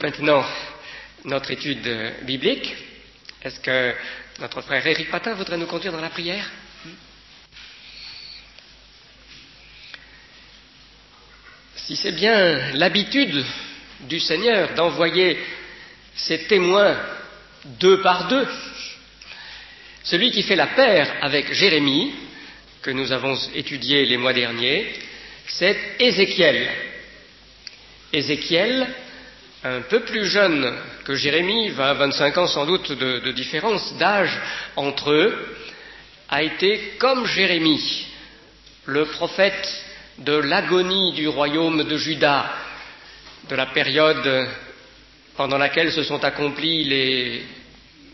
Maintenant, notre étude biblique. Est-ce que notre frère Éric Patin voudrait nous conduire dans la prière? Si c'est bien l'habitude du Seigneur d'envoyer ses témoins deux par deux, celui qui fait la paire avec Jérémie, que nous avons étudié les mois derniers, c'est Ézéchiel. Ézéchiel, un peu plus jeune que Jérémie, 20-25 ans sans doute de différence d'âge entre eux, a été comme Jérémie, le prophète de l'agonie du royaume de Juda, de la période pendant laquelle se sont accomplies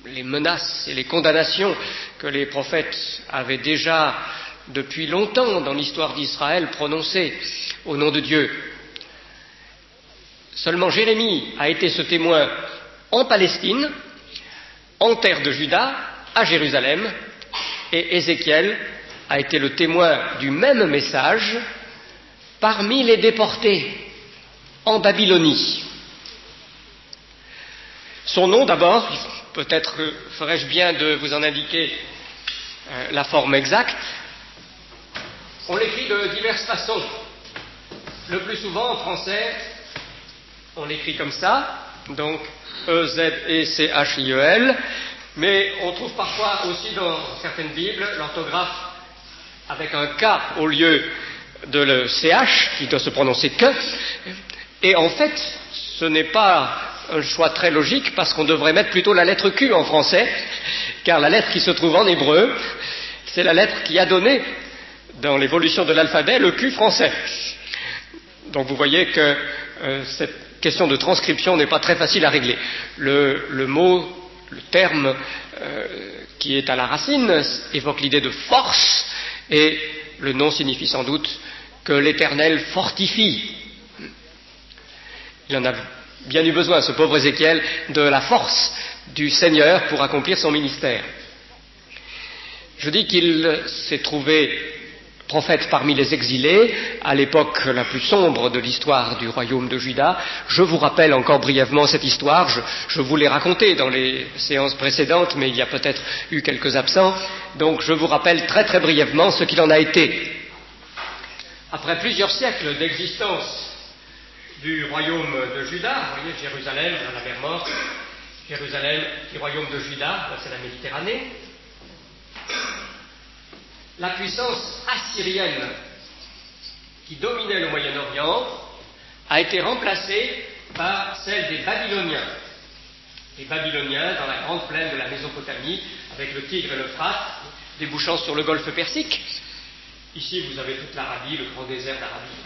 les menaces et les condamnations que les prophètes avaient déjà depuis longtemps dans l'histoire d'Israël prononcées au nom de Dieu. Seulement Jérémie a été ce témoin en Palestine, en terre de Juda, à Jérusalem, et Ézéchiel a été le témoin du même message parmi les déportés en Babylonie. Son nom d'abord, peut-être ferais-je bien de vous en indiquer la forme exacte. On l'écrit de diverses façons. Le plus souvent en français, on l'écrit comme ça, donc E-Z-E-C-H-I-E-L, mais on trouve parfois aussi dans certaines Bibles l'orthographe avec un K au lieu de le CH, qui doit se prononcer que, et en fait, ce n'est pas un choix très logique, parce qu'on devrait mettre plutôt la lettre Q en français, car la lettre qui se trouve en hébreu, c'est la lettre qui a donné, dans l'évolution de l'alphabet, le Q français. Donc vous voyez que cette question de transcription n'est pas très facile à régler. Le mot, le terme qui est à la racine évoque l'idée de force, et le nom signifie sans doute que l'Éternel fortifie. Il en a bien eu besoin, ce pauvre Ézéchiel, de la force du Seigneur pour accomplir son ministère. Je dis qu'il s'est trouvé prophète parmi les exilés, à l'époque la plus sombre de l'histoire du royaume de Juda. Je vous rappelle encore brièvement cette histoire, je vous l'ai racontée dans les séances précédentes, mais il y a peut-être eu quelques absents, donc je vous rappelle très très brièvement ce qu'il en a été. Après plusieurs siècles d'existence du royaume de Juda, vous voyez Jérusalem, la mer Morte, Jérusalem, du royaume de Juda, là c'est la Méditerranée, la puissance assyrienne qui dominait le Moyen-Orient a été remplacée par celle des Babyloniens. Les Babyloniens dans la grande plaine de la Mésopotamie, avec le Tigre et l'Euphrate, débouchant sur le golfe Persique. Ici, vous avez toute l'Arabie, le grand désert d'Arabie.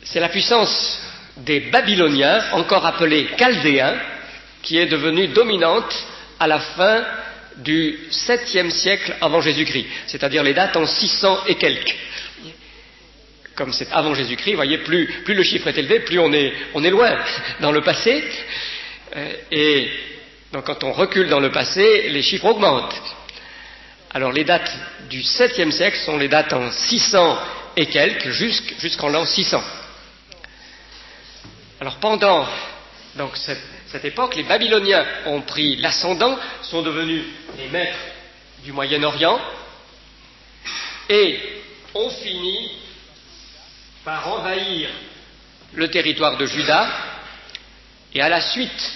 C'est la puissance des Babyloniens, encore appelés Chaldéens, qui est devenue dominante à la fin du 7e siècle avant Jésus-Christ, c'est-à-dire les dates en 600 et quelques. Comme c'est avant Jésus-Christ, vous voyez, plus le chiffre est élevé, plus on est loin dans le passé, et donc quand on recule dans le passé, les chiffres augmentent. Alors les dates du 7e siècle sont les dates en 600 et quelques, jusqu'en l'an 600. Alors pendant donc cette époque, les Babyloniens ont pris l'ascendant, sont devenus les maîtres du Moyen-Orient et ont fini par envahir le territoire de Juda, et à la suite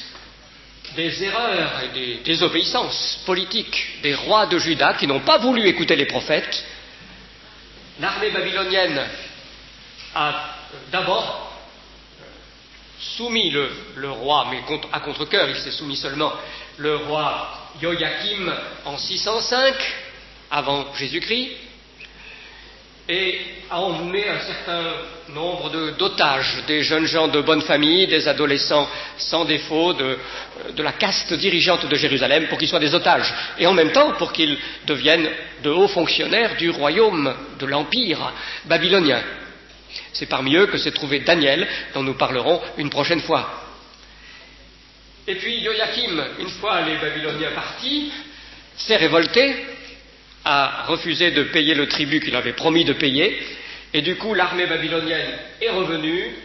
des erreurs et des désobéissances politiques des rois de Juda qui n'ont pas voulu écouter les prophètes, l'armée babylonienne a d'abord soumis le roi, mais à contre-cœur, il s'est soumis seulement, le roi Joachim en 605 avant Jésus-Christ, et a emmené un certain nombre d'otages, des jeunes gens de bonne famille, des adolescents sans défaut, de la caste dirigeante de Jérusalem, pour qu'ils soient des otages, et en même temps pour qu'ils deviennent de hauts fonctionnaires du royaume, de l'empire babylonien. C'est parmi eux que s'est trouvé Daniel, dont nous parlerons une prochaine fois. Et puis Joachim, une fois les Babyloniens partis, s'est révolté, a refusé de payer le tribut qu'il avait promis de payer, et du coup l'armée babylonienne est revenue,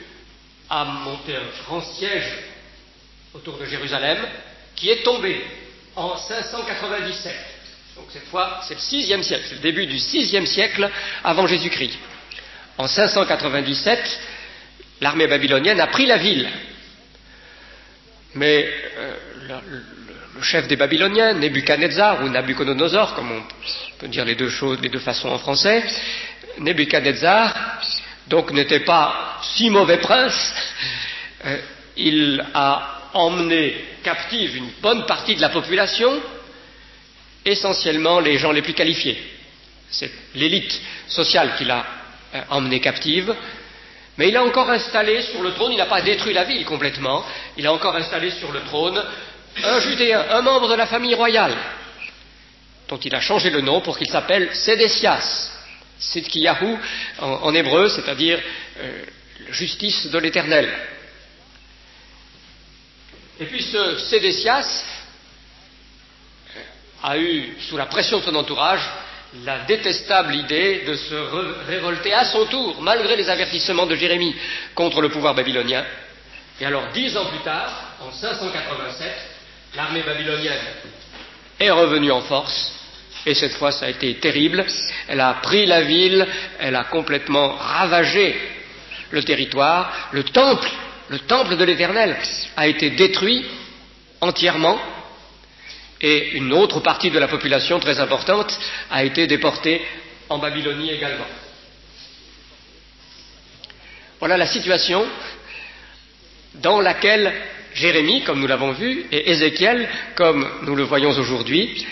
a monté un grand siège autour de Jérusalem, qui est tombé en 597. Donc cette fois, c'est le VIe siècle, c'est le début du VIe siècle avant Jésus-Christ. En 597, l'armée babylonienne a pris la ville. Mais le chef des Babyloniens, Nebuchadnezzar ou Nabuchodonosor, comme on peut dire les deux façons en français, Nebuchadnezzar, donc n'était pas si mauvais prince. Il a emmené captive une bonne partie de la population, essentiellement les gens les plus qualifiés. C'est l'élite sociale qu'il a emmené captive. Mais il a encore installé sur le trône, il n'a pas détruit la ville complètement, il a encore installé sur le trône un Judéen, un membre de la famille royale, dont il a changé le nom pour qu'il s'appelle Sédécias, Sidkiyahu en hébreu, c'est-à-dire justice de l'Éternel. Et puis ce Sédécias a eu, sous la pression de son entourage, la détestable idée de se révolter à son tour, malgré les avertissements de Jérémie, contre le pouvoir babylonien. Et alors, 10 ans plus tard, en 587, l'armée babylonienne est revenue en force, et cette fois ça a été terrible. Elle a pris la ville, elle a complètement ravagé le territoire. Le temple de l'Éternel a été détruit entièrement, et une autre partie de la population très importante a été déportée en Babylonie également. Voilà la situation dans laquelle Jérémie, comme nous l'avons vu, et Ézéchiel, comme nous le voyons aujourd'hui,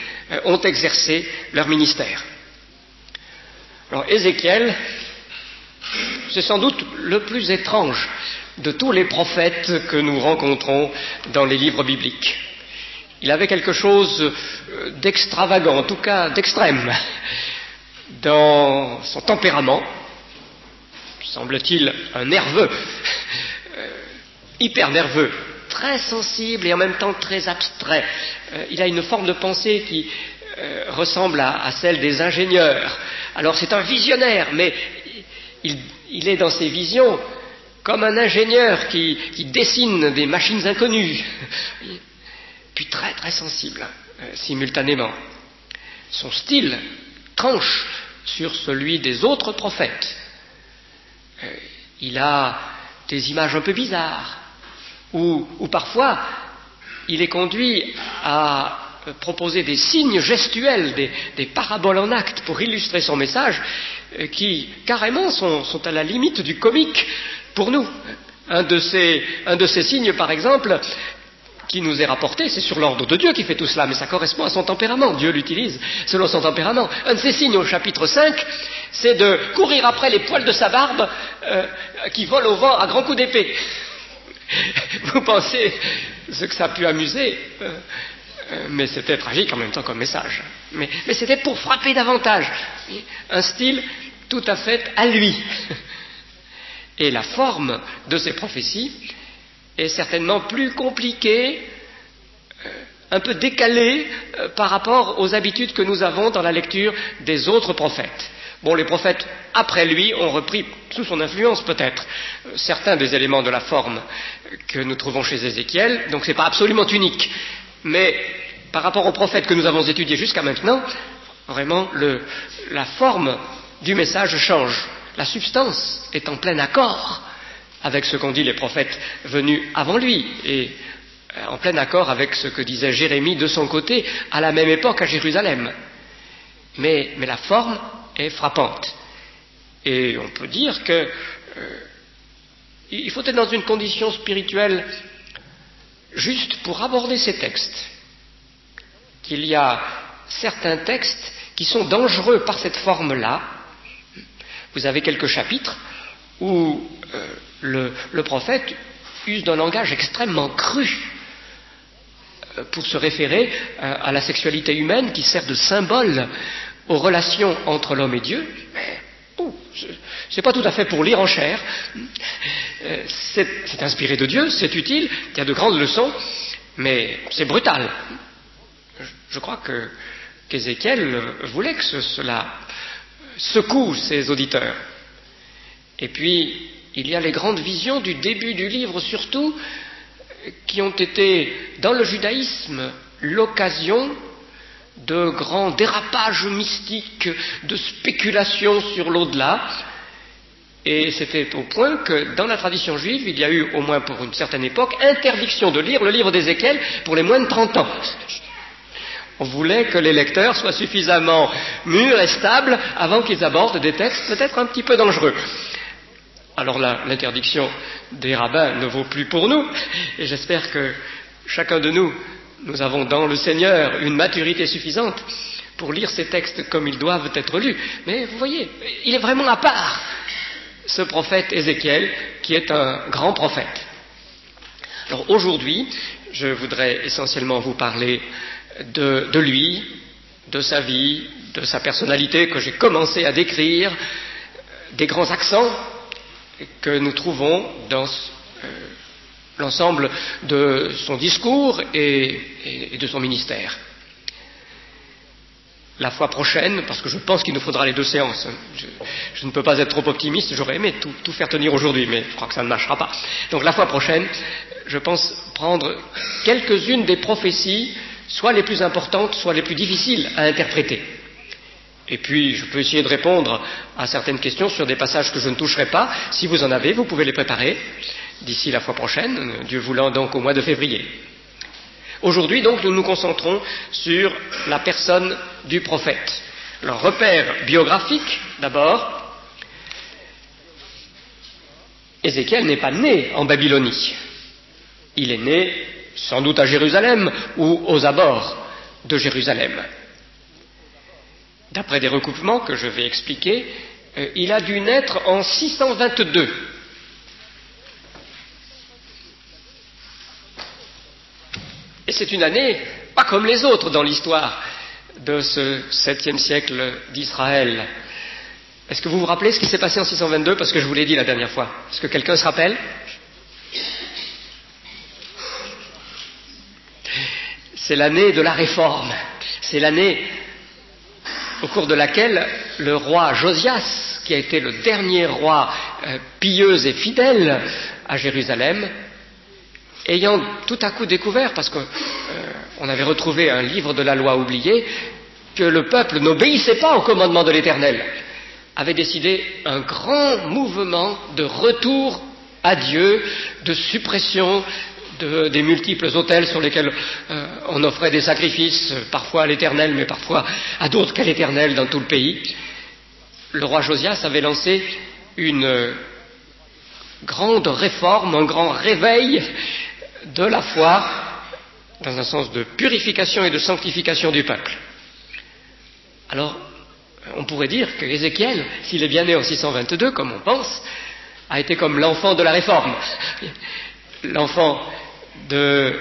ont exercé leur ministère. Alors Ézéchiel, c'est sans doute le plus étrange de tous les prophètes que nous rencontrons dans les livres bibliques. Il avait quelque chose d'extravagant, en tout cas d'extrême, dans son tempérament. Semble-t-il un nerveux, hyper nerveux, très sensible et en même temps très abstrait. Il a une forme de pensée qui ressemble à celle des ingénieurs. Alors c'est un visionnaire, mais il est dans ses visions comme un ingénieur qui dessine des machines inconnues. Puis très très sensible, simultanément. Son style tranche sur celui des autres prophètes. Il a des images un peu bizarres, ou parfois il est conduit à proposer des signes gestuels, des paraboles en actes pour illustrer son message, qui carrément sont à la limite du comique pour nous. Un de ces signes, par exemple, qui nous est rapporté, c'est sur l'ordre de Dieu qui fait tout cela, mais ça correspond à son tempérament. Dieu l'utilise selon son tempérament. Un de ces signes au chapitre 5, c'est de courir après les poils de sa barbe qui volent au vent à grands coups d'épée. Vous pensez ce que ça a pu amuser, mais c'était tragique en même temps comme message. Mais c'était pour frapper davantage. Un style tout à fait à lui. Et la forme de ces prophéties est certainement plus compliquée, un peu décalée par rapport aux habitudes que nous avons dans la lecture des autres prophètes. Bon, les prophètes après lui ont repris, sous son influence peut-être, certains des éléments de la forme que nous trouvons chez Ézéchiel, donc ce n'est pas absolument unique. Mais par rapport aux prophètes que nous avons étudiés jusqu'à maintenant, vraiment la forme du message change. La substance est en plein accord avec ce qu'ont dit les prophètes venus avant lui, et en plein accord avec ce que disait Jérémie de son côté, à la même époque à Jérusalem. Mais la forme est frappante. Et on peut dire que il faut être dans une condition spirituelle juste pour aborder ces textes. Qu'il y a certains textes qui sont dangereux par cette forme-là. Vous avez quelques chapitres où le prophète use d'un langage extrêmement cru pour se référer à la sexualité humaine qui sert de symbole aux relations entre l'homme et Dieu. C'est pas tout à fait pour lire en chair. C'est inspiré de Dieu, c'est utile, il y a de grandes leçons, mais c'est brutal. Je crois qu'Ézéchiel voulait que cela secoue ses auditeurs. Et puis, il y a les grandes visions du début du livre surtout, qui ont été, dans le judaïsme, l'occasion de grands dérapages mystiques, de spéculations sur l'au-delà. Et c'était au point que dans la tradition juive, il y a eu, au moins pour une certaine époque, interdiction de lire le livre d'Ézéchiel pour les moins de 30 ans. On voulait que les lecteurs soient suffisamment mûrs et stables avant qu'ils abordent des textes peut-être un petit peu dangereux. Alors là, l'interdiction des rabbins ne vaut plus pour nous, et j'espère que chacun de nous, nous avons dans le Seigneur une maturité suffisante pour lire ces textes comme ils doivent être lus. Mais vous voyez, il est vraiment à part, ce prophète Ézéchiel, qui est un grand prophète. Alors aujourd'hui, je voudrais essentiellement vous parler de lui, de sa vie, de sa personnalité que j'ai commencé à décrire, des grands accents que nous trouvons dans l'ensemble de son discours et de son ministère. La fois prochaine, parce que je pense qu'il nous faudra les 2 séances, je ne peux pas être trop optimiste, j'aurais aimé tout faire tenir aujourd'hui, mais je crois que ça ne marchera pas. Donc la fois prochaine, je pense prendre quelques-unes des prophéties, soit les plus importantes, soit les plus difficiles à interpréter. Et puis, je peux essayer de répondre à certaines questions sur des passages que je ne toucherai pas. Si vous en avez, vous pouvez les préparer d'ici la fois prochaine, Dieu voulant donc au mois de février. Aujourd'hui, donc, nous nous concentrons sur la personne du prophète. Alors, repère biographique, d'abord. Ézéchiel n'est pas né en Babylonie. Il est né sans doute à Jérusalem ou aux abords de Jérusalem. D'après des recoupements que je vais expliquer, il a dû naître en 622. Et c'est une année pas comme les autres dans l'histoire de ce 7e siècle d'Israël. Est-ce que vous vous rappelez ce qui s'est passé en 622? Parce que je vous l'ai dit la dernière fois. Est-ce que quelqu'un se rappelle? C'est l'année de la réforme. C'est l'année au cours de laquelle le roi Josias, qui a été le dernier roi pieux et fidèle à Jérusalem, ayant tout à coup découvert, parce qu'on avait retrouvé un livre de la loi oublié, que le peuple n'obéissait pas au commandement de l'Éternel, avait décidé un grand mouvement de retour à Dieu, de suppression des multiples autels sur lesquels on offrait des sacrifices, parfois à l'Éternel, mais parfois à d'autres qu'à l'Éternel dans tout le pays. Le roi Josias avait lancé une grande réforme, un grand réveil de la foi, dans un sens de purification et de sanctification du peuple. Alors, on pourrait dire que Ézéchiel, s'il est bien né en 622, comme on pense, a été comme l'enfant de la réforme, l'enfant de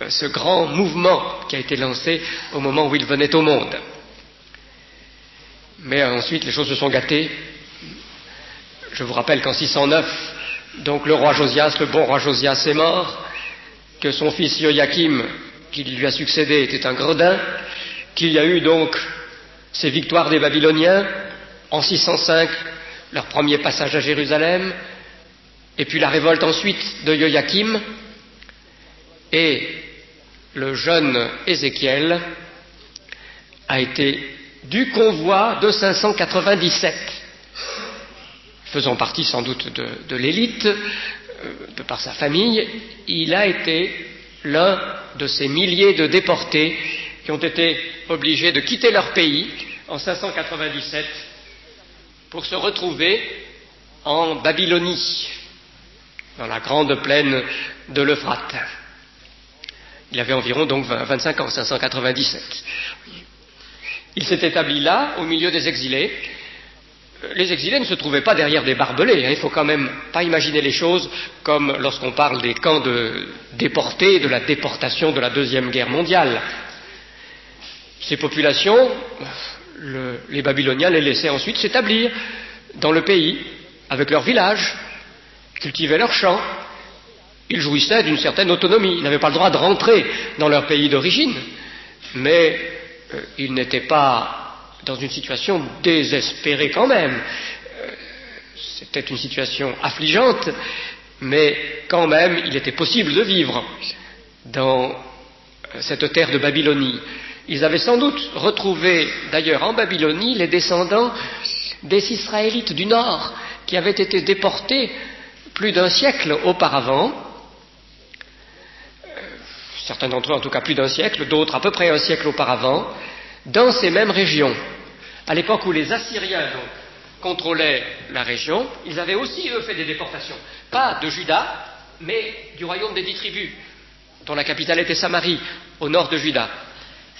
ce grand mouvement qui a été lancé au moment où il venait au monde. Mais ensuite, les choses se sont gâtées. Je vous rappelle qu'en 609, donc le roi Josias, le bon roi Josias, est mort, que son fils Joachim, qui lui a succédé, était un gredin, qu'il y a eu donc ces victoires des Babyloniens, en 605, leur premier passage à Jérusalem, et puis la révolte ensuite de Joachim, et le jeune Ézéchiel a été du convoi de 597, faisant partie sans doute de l'élite, de par sa famille. Il a été l'un de ces milliers de déportés qui ont été obligés de quitter leur pays en 597 pour se retrouver en Babylonie, dans la grande plaine de l'Euphrate. Il avait environ donc 25 ans, 597. Il s'est établi là, au milieu des exilés. Les exilés ne se trouvaient pas derrière des barbelés. Il ne faut quand même pas imaginer les choses comme lorsqu'on parle des camps de déportés, de la déportation de la Deuxième Guerre mondiale. Ces populations, les Babyloniens les laissaient ensuite s'établir dans le pays, avec leurs villages, cultiver leurs champs. Ils jouissaient d'une certaine autonomie. Ils n'avaient pas le droit de rentrer dans leur pays d'origine, mais ils n'étaient pas dans une situation désespérée quand même. c'était une situation affligeante, mais quand même, il était possible de vivre dans cette terre de Babylonie. Ils avaient sans doute retrouvé, d'ailleurs, en Babylonie, les descendants des Israélites du Nord, qui avaient été déportés plus d'un siècle auparavant. Certains d'entre eux, en tout cas, plus d'un siècle, d'autres à peu près un siècle auparavant, dans ces mêmes régions. À l'époque où les Assyriens contrôlaient la région, ils avaient aussi, eux, fait des déportations. Pas de Juda, mais du royaume des 10 tribus, dont la capitale était Samarie, au nord de Juda.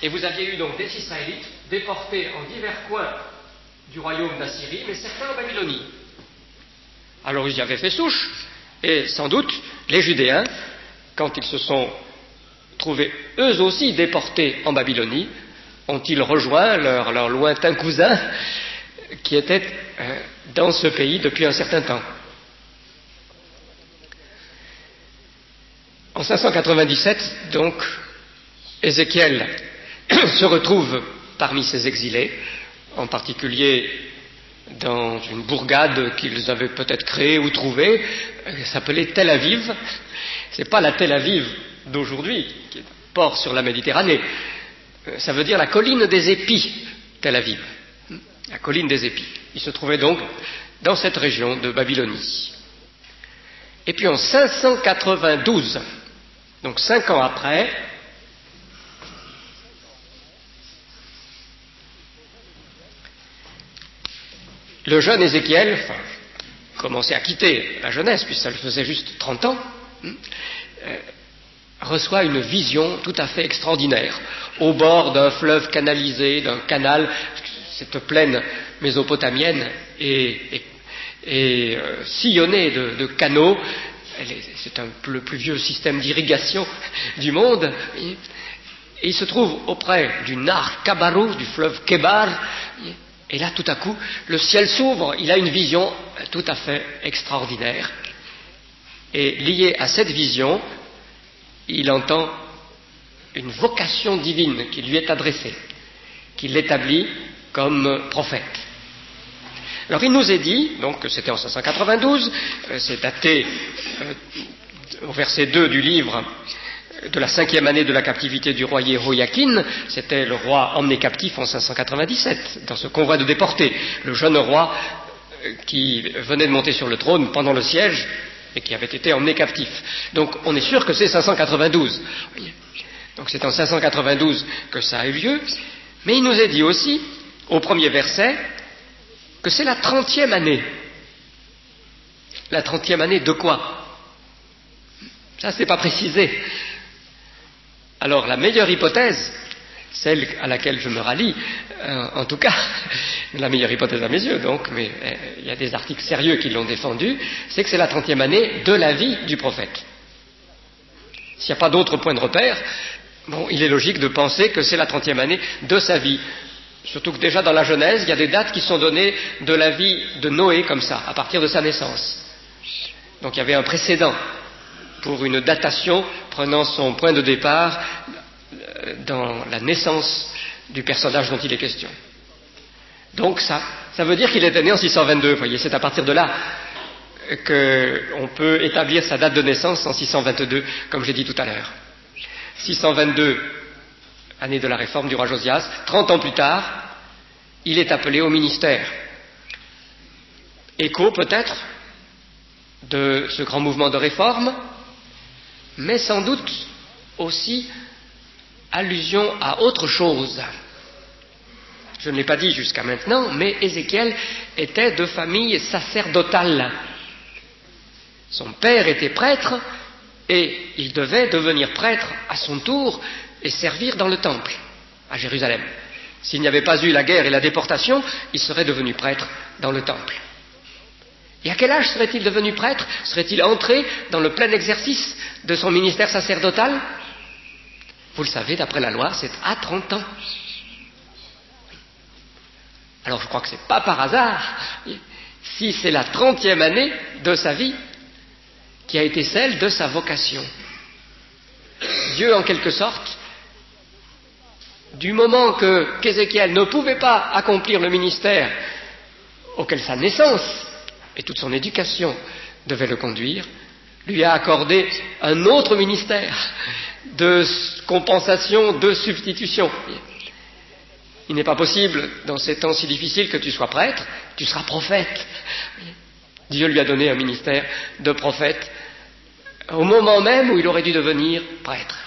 Et vous aviez eu donc des Israélites déportés en divers coins du royaume d'Assyrie, mais certains en Babylonie. Alors ils y avaient fait souche, et sans doute les Judéens, quand ils se sont trouvés eux aussi déportés en Babylonie, ont-ils rejoint leurs lointains cousins qui étaient dans ce pays depuis un certain temps. En 597, donc, Ézéchiel se retrouve parmi ces exilés, en particulier dans une bourgade qu'ils avaient peut-être créée ou trouvée, s'appelait Tel Aviv. C'est pas la Tel Aviv d'aujourd'hui, qui est un port sur la Méditerranée. Ça veut dire la colline des épis, Tel Aviv. La colline des épis. Il se trouvait donc dans cette région de Babylonie. Et puis en 592, donc 5 ans après, le jeune Ézéchiel, commençait à quitter la jeunesse, puisque ça lui faisait juste 30 ans, reçoit une vision tout à fait extraordinaire. Au bord d'un fleuve canalisé, d'un canal, cette plaine mésopotamienne est sillonnée de canaux. C'est le plus vieux système d'irrigation du monde. Et il se trouve auprès du Nar Kabarou, du fleuve Kébar. Et là, tout à coup, le ciel s'ouvre. Il a une vision tout à fait extraordinaire. Et lié à cette vision, il entend une vocation divine qui lui est adressée, qui l'établit comme prophète. Alors il nous est dit, donc que c'était en 592, c'est daté au verset 2 du livre de la 5e année de la captivité du roi Jéhoïakin, c'était le roi emmené captif en 597, dans ce convoi de déportés, le jeune roi qui venait de monter sur le trône pendant le siège et qui avait été emmené captif. Donc on est sûr que c'est 592. Donc c'est en 592 que ça a eu lieu, mais il nous est dit aussi, au premier verset, que c'est la 30e année. La 30e année de quoi? Ça, c'est pas précisé. Alors, la meilleure hypothèse, celle à laquelle je me rallie, en tout cas, la meilleure hypothèse à mes yeux, donc, mais il y a des articles sérieux qui l'ont défendu, c'est que c'est la 30e année de la vie du prophète. S'il n'y a pas d'autre point de repère, bon, il est logique de penser que c'est la 30e année de sa vie. Surtout que déjà dans la Genèse, il y a des dates qui sont données de la vie de Noé comme ça, à partir de sa naissance. Donc il y avait un précédent pour une datation prenant son point de départ dans la naissance du personnage dont il est question. Donc ça veut dire qu'il était né en 622, vous voyez, c'est à partir de là qu'on peut établir sa date de naissance en 622, comme j'ai dit tout à l'heure. 622, année de la réforme du roi Josias, 30 ans plus tard, il est appelé au ministère. Écho peut-être de ce grand mouvement de réforme, mais sans doute aussi allusion à autre chose. Je ne l'ai pas dit jusqu'à maintenant, mais Ézéchiel était de famille sacerdotale. Son père était prêtre et il devait devenir prêtre à son tour et servir dans le temple à Jérusalem. S'il n'y avait pas eu la guerre et la déportation, il serait devenu prêtre dans le temple. Et à quel âge serait-il devenu prêtre? Serait-il entré dans le plein exercice de son ministère sacerdotal? Vous le savez, d'après la loi, c'est à 30 ans. Alors je crois que ce n'est pas par hasard si c'est la 30e année de sa vie qui a été celle de sa vocation. Dieu, en quelque sorte, du moment qu'Ézéchiel ne pouvait pas accomplir le ministère auquel sa naissance et toute son éducation devait le conduire, lui a accordé un autre ministère de compensation, de substitution. Il n'est pas possible, dans ces temps si difficiles, que tu sois prêtre, tu seras prophète. Dieu lui a donné un ministère de prophète au moment même où il aurait dû devenir prêtre.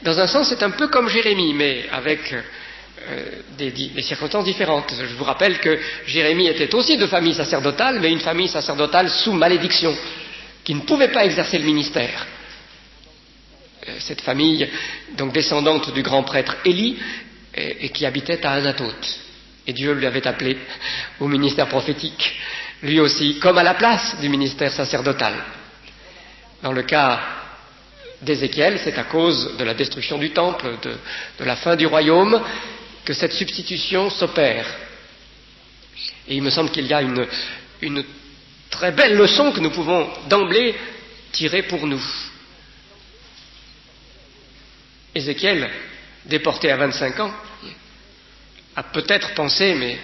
Dans un sens, c'est un peu comme Jérémie, mais avec des circonstances différentes. Je vous rappelle que Jérémie était aussi de famille sacerdotale, mais une famille sacerdotale sous malédiction, qui ne pouvait pas exercer le ministère. Cette famille, donc descendante du grand prêtre Élie, et qui habitait à Anathoth. Et Dieu lui avait appelé au ministère prophétique, lui aussi, comme à la place du ministère sacerdotal. Dans le cas d'Ézéchiel, c'est à cause de la destruction du temple, de la fin du royaume, que cette substitution s'opère. Et il me semble qu'il y a une très belle leçon que nous pouvons d'emblée tirer pour nous. Ézéchiel, déporté à 25 ans, a peut-être pensé, mais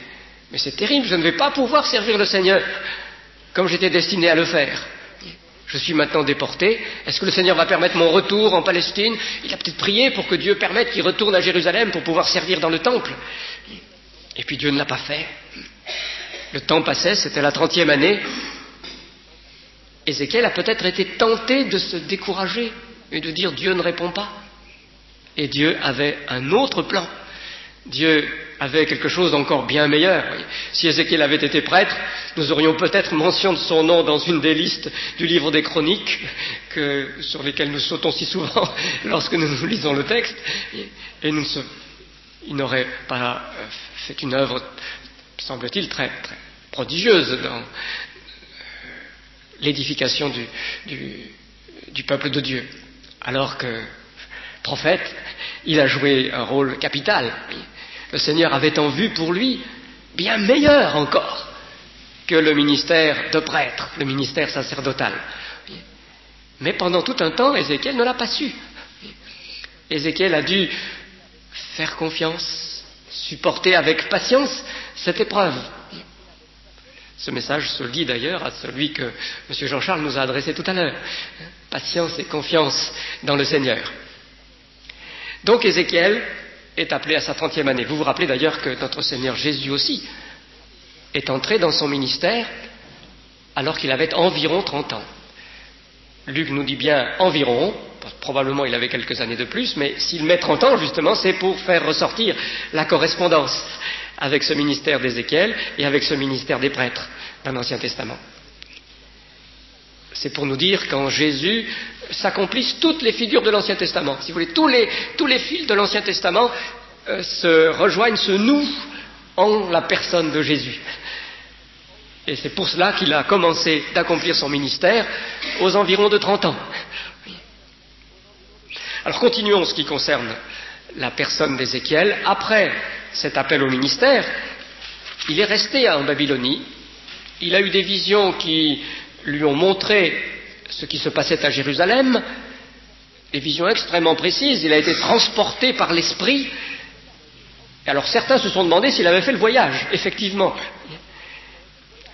c'est terrible, je ne vais pas pouvoir servir le Seigneur comme j'étais destiné à le faire. Je suis maintenant déporté, est-ce que le Seigneur va permettre mon retour en Palestine? Il a peut-être prié pour que Dieu permette qu'il retourne à Jérusalem pour pouvoir servir dans le temple. Et puis Dieu ne l'a pas fait. Le temps passait, c'était la 30e année. Ézéchiel a peut-être été tenté de se décourager et de dire Dieu ne répond pas. Et Dieu avait un autre plan. Dieu avait quelque chose d'encore bien meilleur. Si Ézéchiel avait été prêtre, nous aurions peut-être mention de son nom dans une des listes du livre des Chroniques, sur lesquelles nous sautons si souvent lorsque nous lisons le texte, et il n'aurait pas fait une œuvre, semble-t-il, très, très prodigieuse dans l'édification du peuple de Dieu. Alors que prophète, il a joué un rôle capital. Le Seigneur avait en vue pour lui bien meilleur encore que le ministère de prêtre, le ministère sacerdotal. Mais pendant tout un temps, Ézéchiel ne l'a pas su. Ézéchiel a dû faire confiance, supporter avec patience cette épreuve. Ce message se lie d'ailleurs à celui que M. Jean-Charles nous a adressé tout à l'heure. Patience et confiance dans le Seigneur. Donc Ézéchiel est appelé à sa 30e année. Vous vous rappelez d'ailleurs que notre Seigneur Jésus aussi est entré dans son ministère alors qu'il avait environ 30 ans. Luc nous dit bien environ, probablement il avait quelques années de plus, mais s'il met 30 ans justement, c'est pour faire ressortir la correspondance avec ce ministère d'Ézéchiel et avec ce ministère des prêtres dans l'Ancien Testament. C'est pour nous dire qu'en Jésus s'accomplissent toutes les figures de l'Ancien Testament. Si vous voulez, tous les fils de l'Ancien Testament se rejoignent, se nouent en la personne de Jésus. Et c'est pour cela qu'il a commencé d'accomplir son ministère aux environs de 30 ans. Alors continuons en ce qui concerne la personne d'Ézéchiel. Après cet appel au ministère, il est resté en Babylonie. Il a eu des visions qui lui ont montré ce qui se passait à Jérusalem, des visions extrêmement précises. Il a été transporté par l'Esprit. Et alors certains se sont demandé s'il avait fait le voyage, effectivement.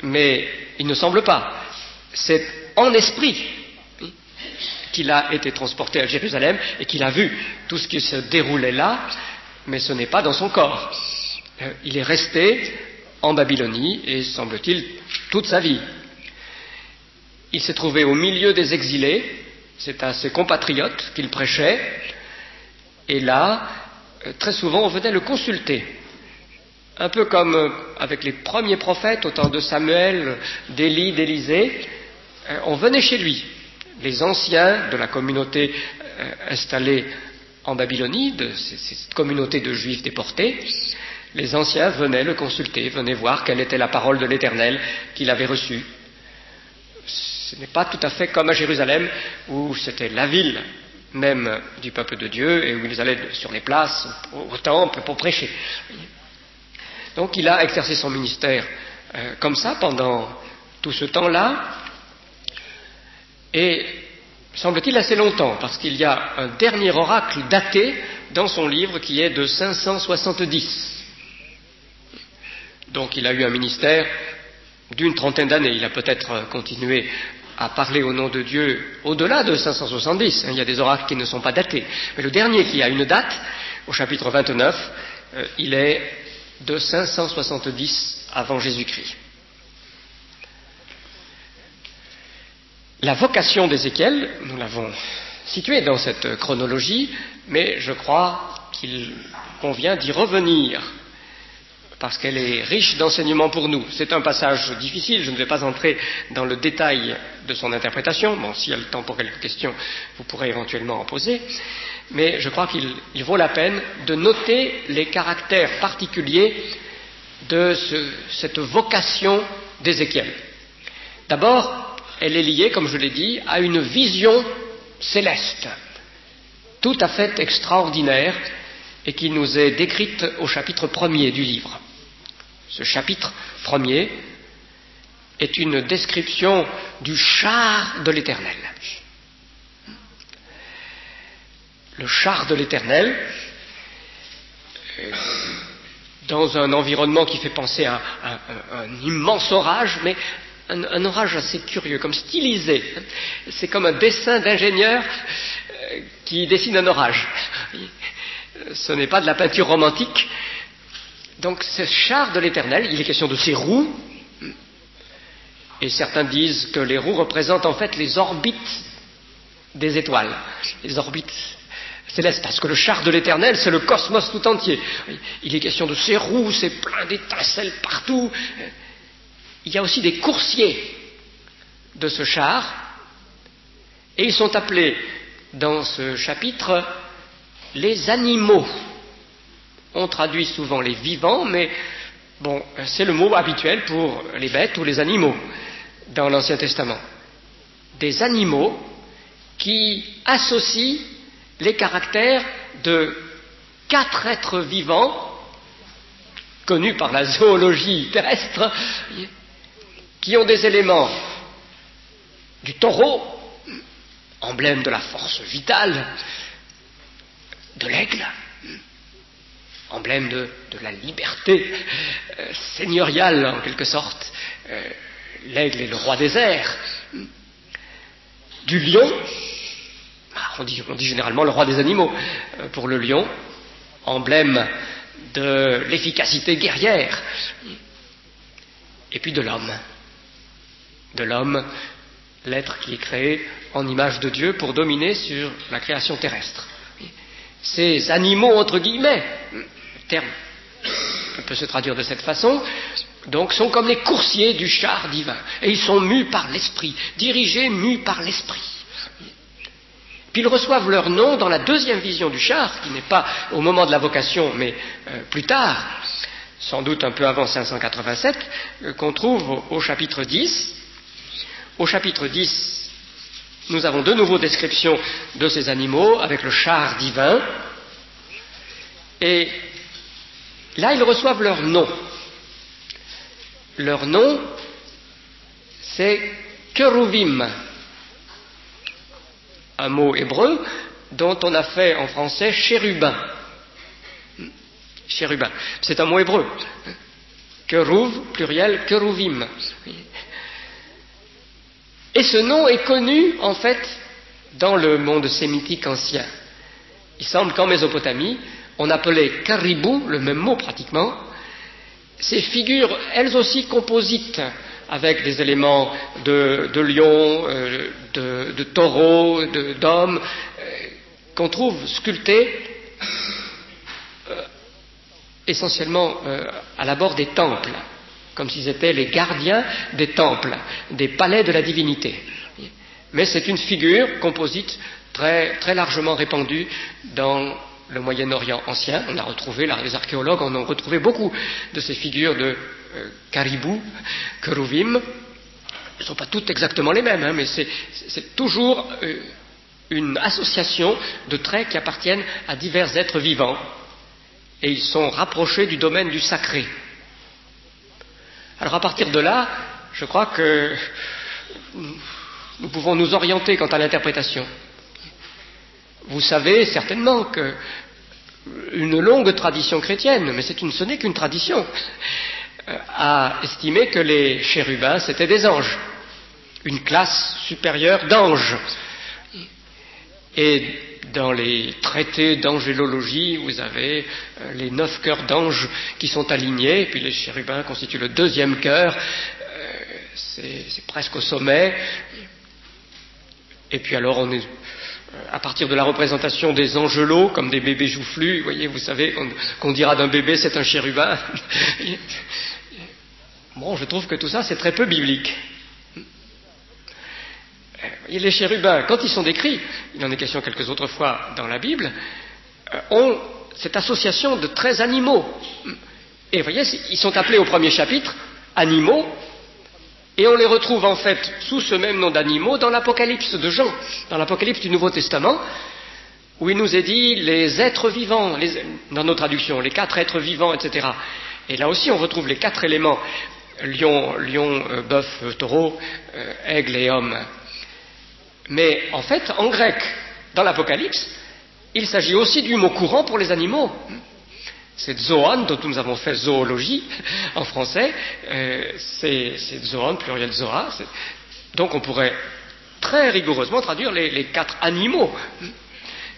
Mais il ne semble pas. C'est en esprit qu'il a été transporté à Jérusalem et qu'il a vu tout ce qui se déroulait là, mais ce n'est pas dans son corps. Il est resté en Babylonie et, semble-t-il, toute sa vie. Il s'est trouvé au milieu des exilés, c'est à ses compatriotes qu'il prêchait, et là, très souvent, on venait le consulter. Un peu comme avec les premiers prophètes, au temps de Samuel, d'Élie, d'Élisée, on venait chez lui. Les anciens de la communauté installée en Babylonie, de cette communauté de Juifs déportés, les anciens venaient le consulter, venaient voir quelle était la parole de l'Éternel qu'il avait reçue. Ce n'est pas tout à fait comme à Jérusalem, où c'était la ville même du peuple de Dieu, et où ils allaient sur les places, au temple, pour prêcher. Donc il a exercé son ministère comme ça pendant tout ce temps-là, et semble-t-il assez longtemps, parce qu'il y a un dernier oracle daté dans son livre qui est de 570. Donc il a eu un ministère d'une trentaine d'années. Il a peut-être continué à parler au nom de Dieu au-delà de 570. Il y a des oracles qui ne sont pas datés. Mais le dernier qui a une date, au chapitre 29, il est de 570 avant Jésus-Christ. La vocation d'Ézéchiel, nous l'avons située dans cette chronologie, mais je crois qu'il convient d'y revenir, parce qu'elle est riche d'enseignements pour nous. C'est un passage difficile, je ne vais pas entrer dans le détail de son interprétation. Bon, s'il y a le temps pour quelques questions, vous pourrez éventuellement en poser. Mais je crois qu'il vaut la peine de noter les caractères particuliers de cette vocation d'Ézéchiel. D'abord, elle est liée, comme je l'ai dit, à une vision céleste, tout à fait extraordinaire, et qui nous est décrite au chapitre 1er du livre. Ce chapitre 1er est une description du char de l'Éternel. Le char de l'Éternel, dans un environnement qui fait penser à un immense orage, mais un orage assez curieux, comme stylisé. C'est comme un dessin d'ingénieur qui dessine un orage. Ce n'est pas de la peinture romantique. Donc ce char de l'Éternel, il est question de ses roues, et certains disent que les roues représentent en fait les orbites des étoiles, les orbites célestes, parce que le char de l'Éternel, c'est le cosmos tout entier. Il est question de ses roues, c'est plein d'étincelles partout. Il y a aussi des coursiers de ce char, et ils sont appelés dans ce chapitre les animaux. On traduit souvent les vivants, mais bon, c'est le mot habituel pour les bêtes ou les animaux dans l'Ancien Testament. Des animaux qui associent les caractères de 4 êtres vivants connus par la zoologie terrestre, qui ont des éléments du taureau, emblème de la force vitale, de l'aigle, emblème de la liberté seigneuriale en quelque sorte. L'aigle est le roi des airs. Du lion, on dit généralement le roi des animaux pour le lion, emblème de l'efficacité guerrière. Et puis de l'homme, l'être qui est créé en image de Dieu pour dominer sur la création terrestre. Ces animaux, entre guillemets, le terme peut se traduire de cette façon, donc sont comme les coursiers du char divin, et ils sont mus par l'esprit, dirigés, mus par l'esprit. Puis ils reçoivent leur nom dans la deuxième vision du char, qui n'est pas au moment de la vocation, mais plus tard, sans doute un peu avant 587, qu'on trouve au chapitre 10. Au chapitre 10, nous avons de nouveau description de ces animaux avec le char divin. Et là, ils reçoivent leur nom. Leur nom, c'est Kéruvim, un mot hébreu dont on a fait en français chérubin. Chérubin, c'est un mot hébreu. Kérouv, pluriel, Kéruvim. Et ce nom est connu, en fait, dans le monde sémitique ancien. Il semble qu'en Mésopotamie, on appelait caribou, le même mot pratiquement, ces figures, elles aussi composites, avec des éléments de lion, de taureau, d'homme, qu'on trouve sculptés essentiellement à l'abord des temples, comme s'ils étaient les gardiens des temples, des palais de la divinité. Mais c'est une figure composite très, très largement répandue dans le Moyen-Orient ancien. On a retrouvé, les archéologues en ont retrouvé beaucoup de ces figures de caribou, kéruvim. Elles ne sont pas toutes exactement les mêmes, mais c'est toujours une association de traits qui appartiennent à divers êtres vivants, et ils sont rapprochés du domaine du sacré. Alors à partir de là, je crois que nous pouvons nous orienter quant à l'interprétation. Vous savez certainement que une longue tradition chrétienne, mais ce n'est qu'une tradition, a estimé que les chérubins, c'était des anges, une classe supérieure d'anges. Et dans les traités d'angélologie, vous avez les 9 cœurs d'anges qui sont alignés, et puis les chérubins constituent le 2e cœur, c'est presque au sommet. Et puis alors on est à partir de la représentation des angelots, comme des bébés joufflus, vous savez, qu'on dira d'un bébé c'est un chérubin. Bon, je trouve que tout ça c'est très peu biblique. Et les chérubins, quand ils sont décrits, il en est question quelques autres fois dans la Bible, ont cette association de 13 animaux. Et vous voyez, ils sont appelés au premier chapitre animaux, et on les retrouve en fait sous ce même nom d'animaux dans l'Apocalypse de Jean, dans l'Apocalypse du Nouveau Testament, où il nous est dit les êtres vivants, dans nos traductions, les 4 êtres vivants, etc. Et là aussi on retrouve les 4 éléments, lion, bœuf, taureau, aigle et homme. Mais en fait, en grec, dans l'Apocalypse, il s'agit aussi du mot courant pour les animaux. C'est zoan, dont nous avons fait zoologie en français, c'est zoan, pluriel zoa. Donc on pourrait très rigoureusement traduire les 4 animaux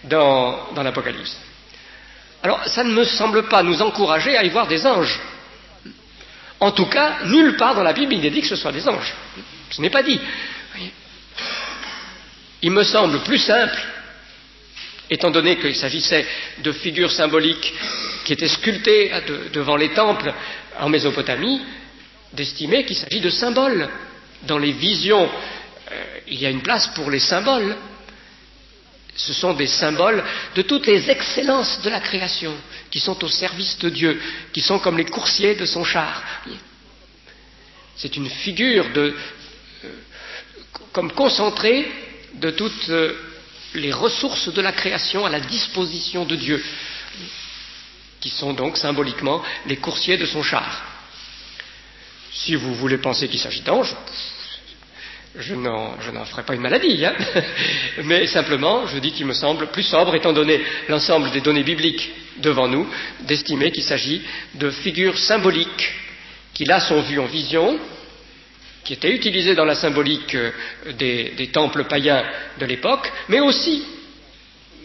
dans l'Apocalypse. Alors ça ne me semble pas nous encourager à y voir des anges. En tout cas, nulle part dans la Bible il n'est dit que ce soit des anges. Ce n'est pas dit. Il me semble plus simple, étant donné qu'il s'agissait de figures symboliques qui étaient sculptées devant les temples en Mésopotamie, d'estimer qu'il s'agit de symboles. Dans les visions, il y a une place pour les symboles. Ce sont des symboles de toutes les excellences de la création, qui sont au service de Dieu, qui sont comme les coursiers de son char. C'est une figure comme concentrée de toutes les ressources de la création à la disposition de Dieu, qui sont donc symboliquement les coursiers de son char. Si vous voulez penser qu'il s'agit d'anges, je n'en ferai pas une maladie, mais simplement, je dis qu'il me semble plus sobre, étant donné l'ensemble des données bibliques devant nous, d'estimer qu'il s'agit de figures symboliques qui là sont vues en vision, qui étaient utilisées dans la symbolique des temples païens de l'époque, mais aussi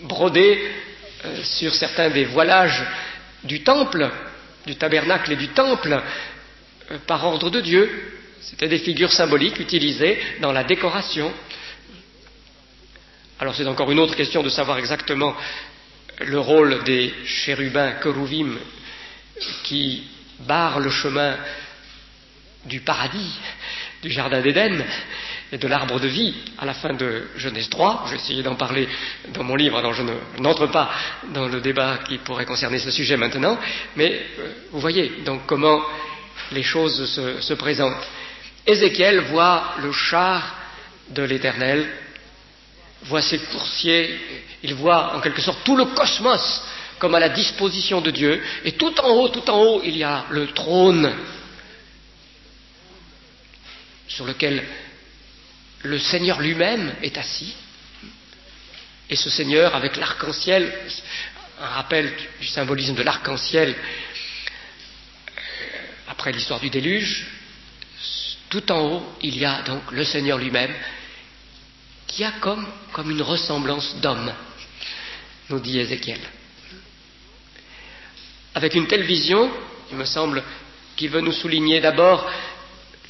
brodées sur certains des voilages du temple, du tabernacle et du temple, par ordre de Dieu. C'était des figures symboliques utilisées dans la décoration. Alors c'est encore une autre question de savoir exactement le rôle des chérubins kérouvim qui barrent le chemin du paradis, du jardin d'Éden et de l'arbre de vie à la fin de Genèse 3. J'ai essayé d'en parler dans mon livre, alors je n'entre pas dans le débat qui pourrait concerner ce sujet maintenant, mais vous voyez donc comment les choses se présentent. Ézéchiel voit le char de l'Éternel, voit ses coursiers, il voit en quelque sorte tout le cosmos comme à la disposition de Dieu, et tout en haut, il y a le trône sur lequel le Seigneur lui-même est assis. Et ce Seigneur, avec l'arc-en-ciel, un rappel du symbolisme de l'arc-en-ciel, après l'histoire du déluge, tout en haut, il y a donc le Seigneur lui-même, qui a comme une ressemblance d'homme, nous dit Ézéchiel. Avec une telle vision, il me semble qu'il veut nous souligner d'abord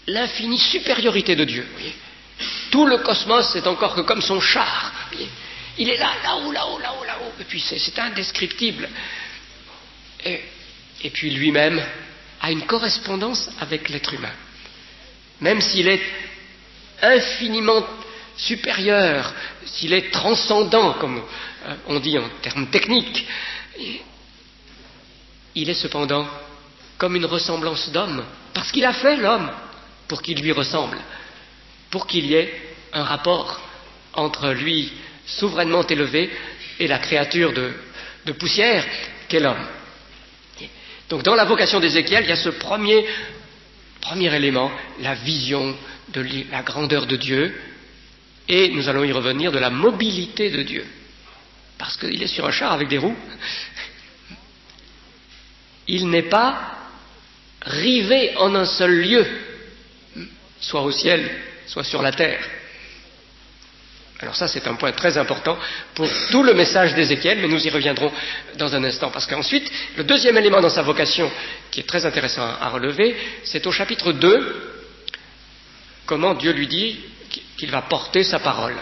l'infinie supériorité de Dieu. Voyez. Tout le cosmos n'est encore que comme son char. Voyez. Il est là-haut, et puis c'est indescriptible. Et puis lui-même a une correspondance avec l'être humain. Même s'il est infiniment supérieur, s'il est transcendant, comme on dit en termes techniques, il est cependant comme une ressemblance d'homme, parce qu'il a fait l'homme pour qu'il lui ressemble, pour qu'il y ait un rapport entre lui souverainement élevé et la créature de poussière qu'est l'homme. Donc dans la vocation d'Ézéchiel, il y a ce premier élément, la vision de la grandeur de Dieu, et nous allons y revenir, de la mobilité de Dieu, parce qu'il est sur un char avec des roues. Il n'est pas rivés en un seul lieu, soit au ciel, soit sur la terre. Alors ça, c'est un point très important pour tout le message d'Ézéchiel, mais nous y reviendrons dans un instant, parce qu'ensuite, le deuxième élément dans sa vocation, qui est très intéressant à relever, c'est au chapitre 2, comment Dieu lui dit qu'il va porter sa parole.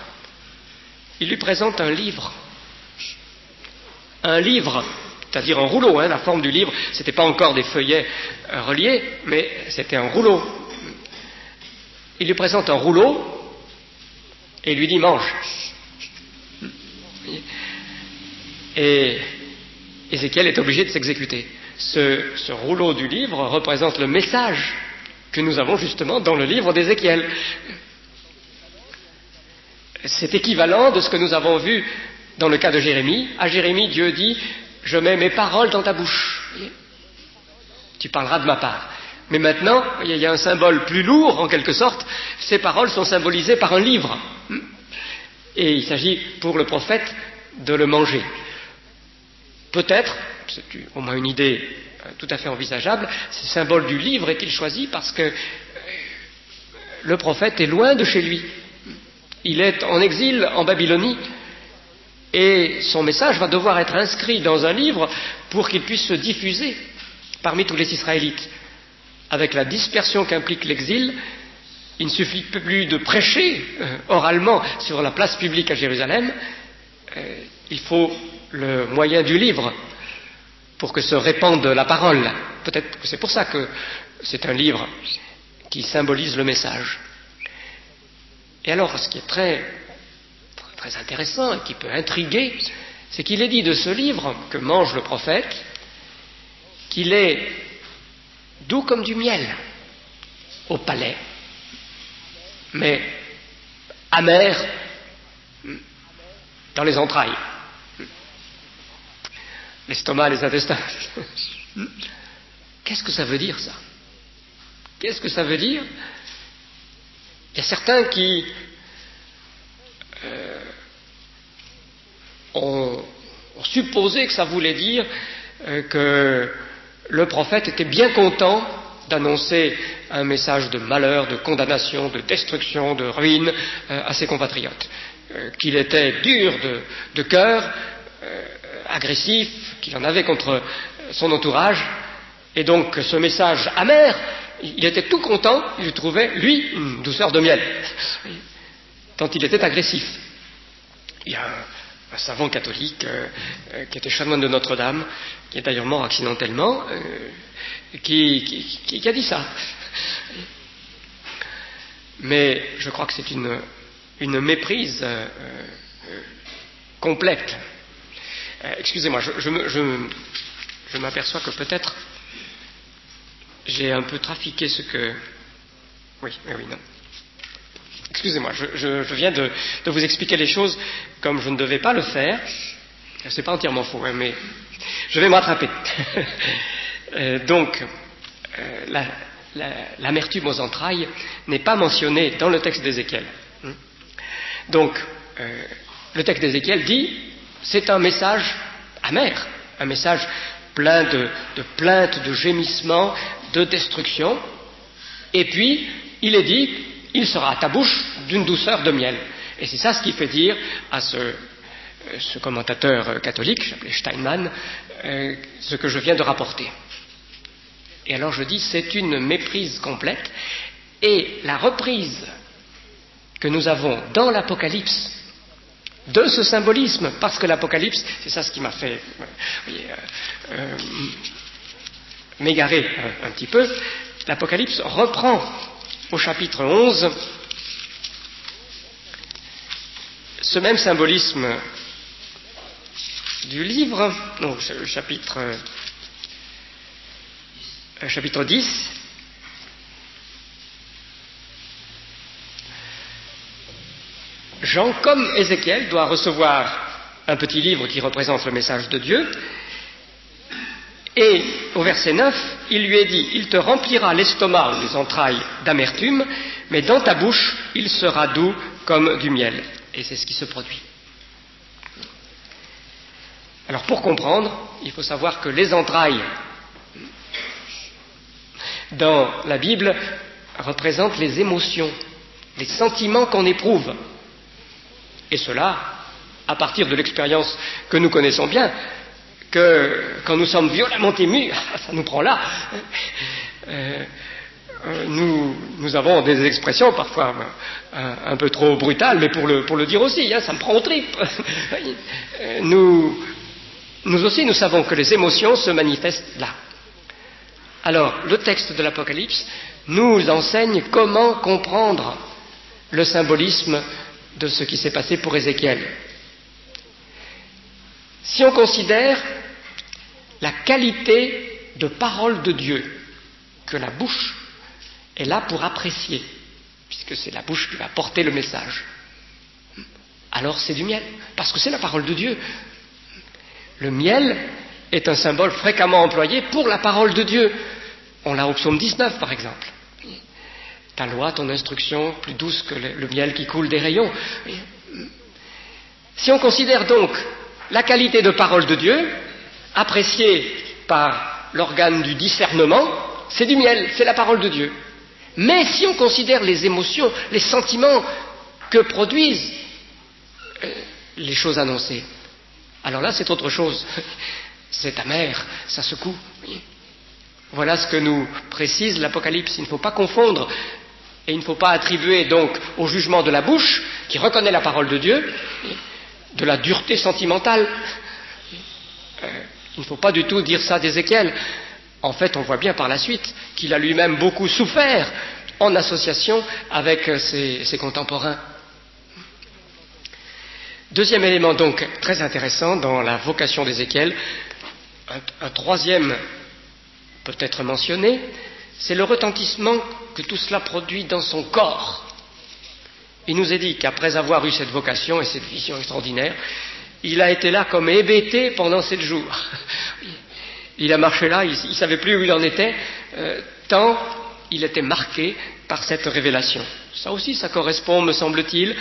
Il lui présente un livre, c'est-à-dire un rouleau, la forme du livre, ce n'était pas encore des feuillets reliés, mais c'était un rouleau. Il lui présente un rouleau, et lui dit mange. Et Ézéchiel est obligé de s'exécuter. Ce rouleau du livre représente le message que nous avons justement dans le livre d'Ézéchiel. C'est équivalent de ce que nous avons vu dans le cas de Jérémie. À Jérémie, Dieu dit « Je mets mes paroles dans ta bouche. Tu parleras de ma part. » Mais maintenant, il y a un symbole plus lourd, en quelque sorte. Ces paroles sont symbolisées par un livre. Et il s'agit pour le prophète de le manger. Peut-être, c'est au moins une idée tout à fait envisageable, ce symbole du livre est-il choisi parce que le prophète est loin de chez lui. Il est en exil en Babylonie. Et son message va devoir être inscrit dans un livre pour qu'il puisse se diffuser parmi tous les Israélites. Avec la dispersion qu'implique l'exil, il ne suffit plus de prêcher oralement sur la place publique à Jérusalem, il faut le moyen du livre pour que se répande la parole. Peut-être que c'est pour ça que c'est un livre qui symbolise le message. Et alors, ce qui est très, très intéressant et qui peut intriguer, c'est qu'il est dit de ce livre que mange le prophète qu'il est doux comme du miel au palais, mais amer dans les entrailles, l'estomac, les intestins. Qu'est-ce que ça veut dire, ça? Qu'est-ce que ça veut dire? Il y a certains qui ont supposé que ça voulait dire que le prophète était bien content d'annoncer un message de malheur, de condamnation, de destruction, de ruine à ses compatriotes. Qu'il était dur de cœur, agressif, qu'il en avait contre son entourage, et donc ce message amer, il était tout content, il lui trouvait, lui, une douceur de miel, tant il était agressif. Il y a un savant catholique qui était chanoine de Notre-Dame, qui est d'ailleurs mort accidentellement, qui a dit ça. Mais je crois que c'est une méprise complète. Excusez-moi, je m'aperçois que peut-être j'ai un peu trafiqué ce que... Oui, non. Excusez-moi, je viens de vous expliquer les choses comme je ne devais pas le faire. C'est pas entièrement faux, mais je vais me rattraper. Donc, l'amertume aux entrailles n'est pas mentionnée dans le texte d'Ézéchiel. Donc, le texte d'Ézéchiel dit, c'est un message amer, un message plein de plaintes, de gémissements, de destruction. Et puis, il est dit, il sera à ta bouche d'une douceur de miel. Et c'est ça ce qui fait dire à ce commentateur catholique, j'appelais Steinmann, ce que je viens de rapporter. Et alors je dis, c'est une méprise complète, et la reprise que nous avons dans l'Apocalypse de ce symbolisme, parce que l'Apocalypse, c'est ça ce qui m'a fait m'égarer un petit peu, l'Apocalypse reprend au chapitre 11 ce même symbolisme du livre, donc le chapitre 10. Jean, comme Ézéchiel, doit recevoir un petit livre qui représente le message de Dieu, et au verset 9, il lui est dit, il te remplira l'estomac ou les entrailles d'amertume, mais dans ta bouche, il sera doux comme du miel. Et c'est ce qui se produit. Alors pour comprendre, il faut savoir que les entrailles, dans la Bible représente les émotions, les sentiments qu'on éprouve. Et cela, à partir de l'expérience que nous connaissons bien, que quand nous sommes violemment émus, ça nous prend là. Nous avons des expressions parfois un peu trop brutales, mais pour le dire aussi, ça me prend aux tripes. Nous aussi, nous savons que les émotions se manifestent là. Alors, le texte de l'Apocalypse nous enseigne comment comprendre le symbolisme de ce qui s'est passé pour Ézéchiel. Si on considère la qualité de parole de Dieu que la bouche est là pour apprécier, puisque c'est la bouche qui va porter le message, alors c'est du miel, parce que c'est la parole de Dieu. Le miel est un symbole fréquemment employé pour la parole de Dieu. On l'a au psaume 19, par exemple. Ta loi, ton instruction, plus douce que le miel qui coule des rayons. Si on considère donc la qualité de parole de Dieu, appréciée par l'organe du discernement, c'est du miel, c'est la parole de Dieu. Mais si on considère les émotions, les sentiments que produisent les choses annoncées, alors là c'est autre chose. C'est amer, ça secoue. Voilà ce que nous précise l'Apocalypse. Il ne faut pas confondre et il ne faut pas attribuer donc au jugement de la bouche, qui reconnaît la parole de Dieu, de la dureté sentimentale. Il ne faut pas du tout dire ça d'Ézéchiel. En fait, on voit bien par la suite qu'il a lui-même beaucoup souffert en association avec ses contemporains. Deuxième élément donc très intéressant dans la vocation d'Ézéchiel, un troisième peut être mentionné, c'est le retentissement que tout cela produit dans son corps. Il nous est dit qu'après avoir eu cette vocation et cette vision extraordinaire, il a été là comme hébété pendant 7 jours. Il a marché là, il ne savait plus où il en était, tant il était marqué par cette révélation. Ça aussi, ça correspond, me semble-t-il,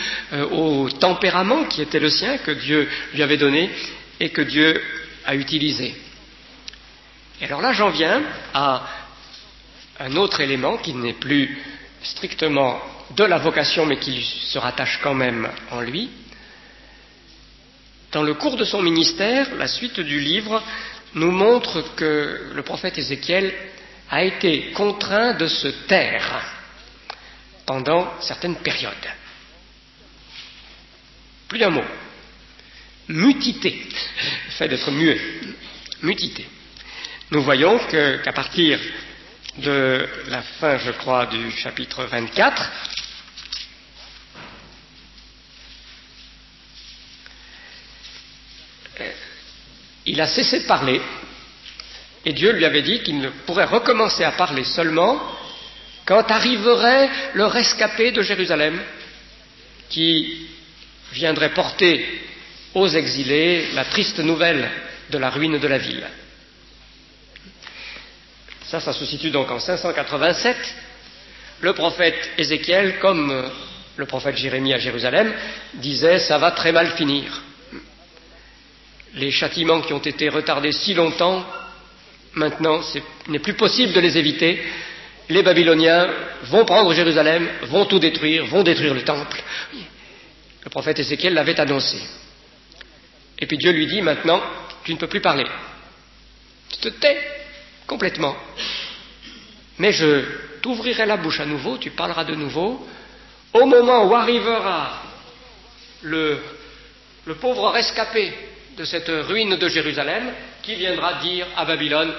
au tempérament qui était le sien, que Dieu lui avait donné et que Dieu a utilisé. Et alors là, j'en viens à un autre élément qui n'est plus strictement de la vocation, mais qui se rattache quand même en lui. Dans le cours de son ministère, la suite du livre nous montre que le prophète Ézéchiel a été contraint de se taire pendant certaines périodes. Plus d'un mot. Mutité. Le fait d'être muet. Mutité. Nous voyons qu'à partir de la fin, je crois, du chapitre 24, il a cessé de parler, et Dieu lui avait dit qu'il ne pourrait recommencer à parler seulement quand arriverait le rescapé de Jérusalem, qui viendrait porter aux exilés la triste nouvelle de la ruine de la ville. Ça se situe donc en 587. Le prophète Ézéchiel, comme le prophète Jérémie à Jérusalem, disait « ça va très mal finir ». Les châtiments qui ont été retardés si longtemps, maintenant, il n'est plus possible de les éviter. Les Babyloniens vont prendre Jérusalem, vont tout détruire, vont détruire le temple. Le prophète Ézéchiel l'avait annoncé. Et puis Dieu lui dit, maintenant, tu ne peux plus parler. Tu te tais complètement. Mais je t'ouvrirai la bouche à nouveau, tu parleras de nouveau, au moment où arrivera le pauvre rescapé de cette ruine de Jérusalem, qui viendra dire à Babylone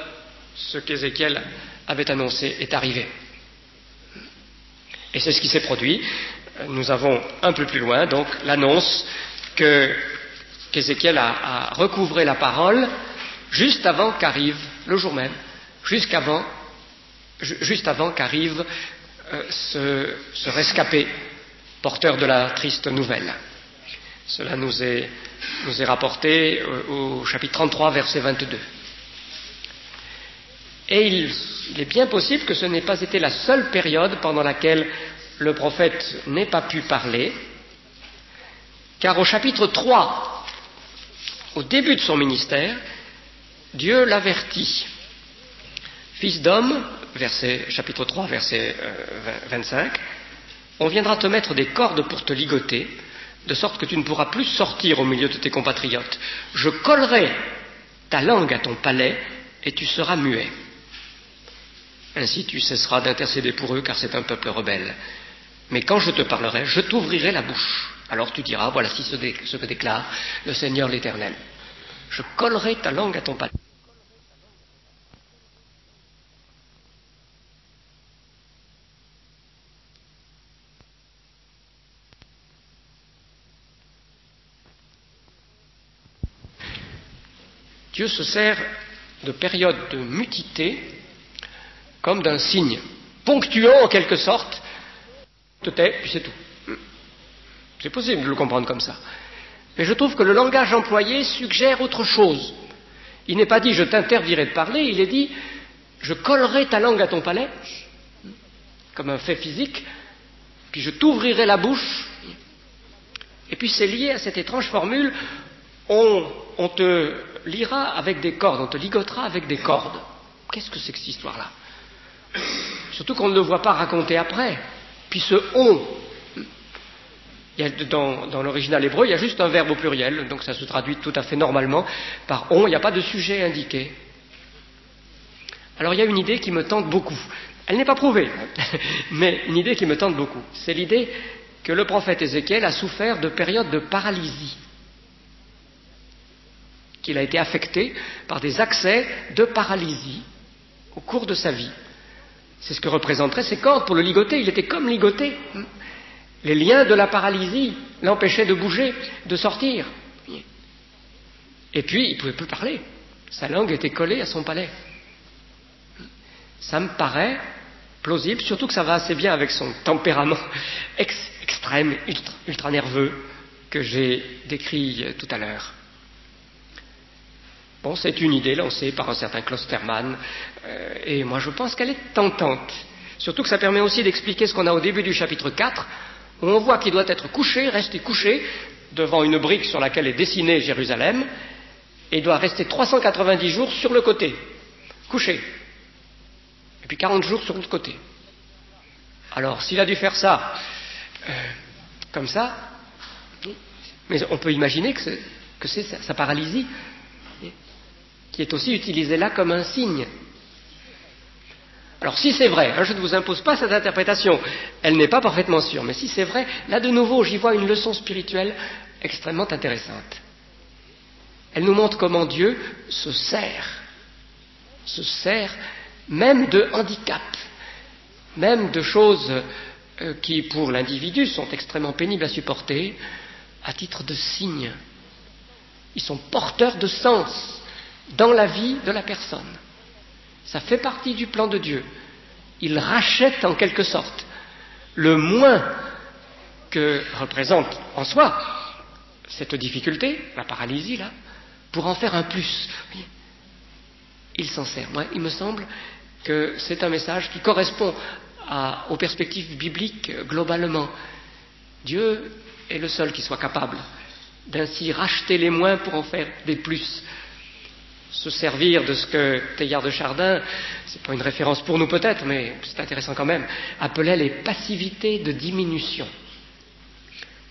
ce qu'Ézéchiel avait annoncé est arrivé. Et c'est ce qui s'est produit. Nous avons un peu plus loin, donc, l'annonce qu'Ézéchiel a recouvré la parole juste avant qu'arrive, le jour même, juste avant qu'arrive ce rescapé, porteur de la triste nouvelle. Cela nous est rapporté au chapitre 33, verset 22. Et il est bien possible que ce n'ait pas été la seule période pendant laquelle le prophète n'ait pas pu parler, car au chapitre 3, au début de son ministère, Dieu l'avertit. « Fils d'homme, chapitre 3, verset 25, on viendra te mettre des cordes pour te ligoter, de sorte que tu ne pourras plus sortir au milieu de tes compatriotes. Je collerai ta langue à ton palais et tu seras muet. Ainsi tu cesseras d'intercéder pour eux, car c'est un peuple rebelle. Mais quand je te parlerai, je t'ouvrirai la bouche. Alors tu diras, voilà ce que déclare le Seigneur l'Éternel. Je collerai ta langue à ton palais. Dieu se sert de périodes de mutité comme d'un signe, ponctuant en quelque sorte, te tais, puis c'est tout. C'est possible de le comprendre comme ça. Mais je trouve que le langage employé suggère autre chose. Il n'est pas dit je t'interdirai de parler, il est dit je collerai ta langue à ton palais, comme un fait physique, puis je t'ouvrirai la bouche. Et puis c'est lié à cette étrange formule, on te liera avec des cordes, on te ligotera avec des cordes. Qu'est-ce que c'est que cette histoire-là? Surtout qu'on ne le voit pas raconter après. Puis ce on, dans l'original hébreu, il y a juste un verbe au pluriel, donc ça se traduit tout à fait normalement par on, il n'y a pas de sujet indiqué. Alors il y a une idée qui me tente beaucoup. Elle n'est pas prouvée, mais une idée qui me tente beaucoup. C'est l'idée que le prophète Ézéchiel a souffert de périodes de paralysie, qu'il a été affecté par des accès de paralysie au cours de sa vie. C'est ce que représenteraient ces cordes pour le ligoter. Il était comme ligoté. Les liens de la paralysie l'empêchaient de bouger, de sortir. Et puis, il ne pouvait plus parler. Sa langue était collée à son palais. Ça me paraît plausible, surtout que ça va assez bien avec son tempérament extrême, ultra nerveux, que j'ai décrit tout à l'heure. Bon, c'est une idée lancée par un certain Klosterman, et moi je pense qu'elle est tentante. Surtout que ça permet aussi d'expliquer ce qu'on a au début du chapitre 4, où on voit qu'il doit être couché, rester couché, devant une brique sur laquelle est dessinée Jérusalem, et il doit rester 390 jours sur le côté, couché. Et puis 40 jours sur l'autre côté. Alors, s'il a dû faire ça, comme ça, mais on peut imaginer que c'est sa paralysie, qui est aussi utilisée là comme un signe. Alors si c'est vrai, je ne vous impose pas cette interprétation, elle n'est pas parfaitement sûre, mais si c'est vrai, là de nouveau j'y vois une leçon spirituelle extrêmement intéressante. Elle nous montre comment Dieu se sert même de handicap, même de choses qui pour l'individu sont extrêmement pénibles à supporter, à titre de signe. Ils sont porteurs de sens dans la vie de la personne. Ça fait partie du plan de Dieu. Il rachète en quelque sorte le moins que représente en soi cette difficulté, la paralysie là, pour en faire un plus. Il s'en sert. Moi, il me semble que c'est un message qui correspond aux perspectives bibliques globalement. Dieu est le seul qui soit capable d'ainsi racheter les moins pour en faire des plus. Se servir de ce que Teilhard de Chardin, c'est pas une référence pour nous peut-être, mais c'est intéressant quand même, appelait les passivités de diminution.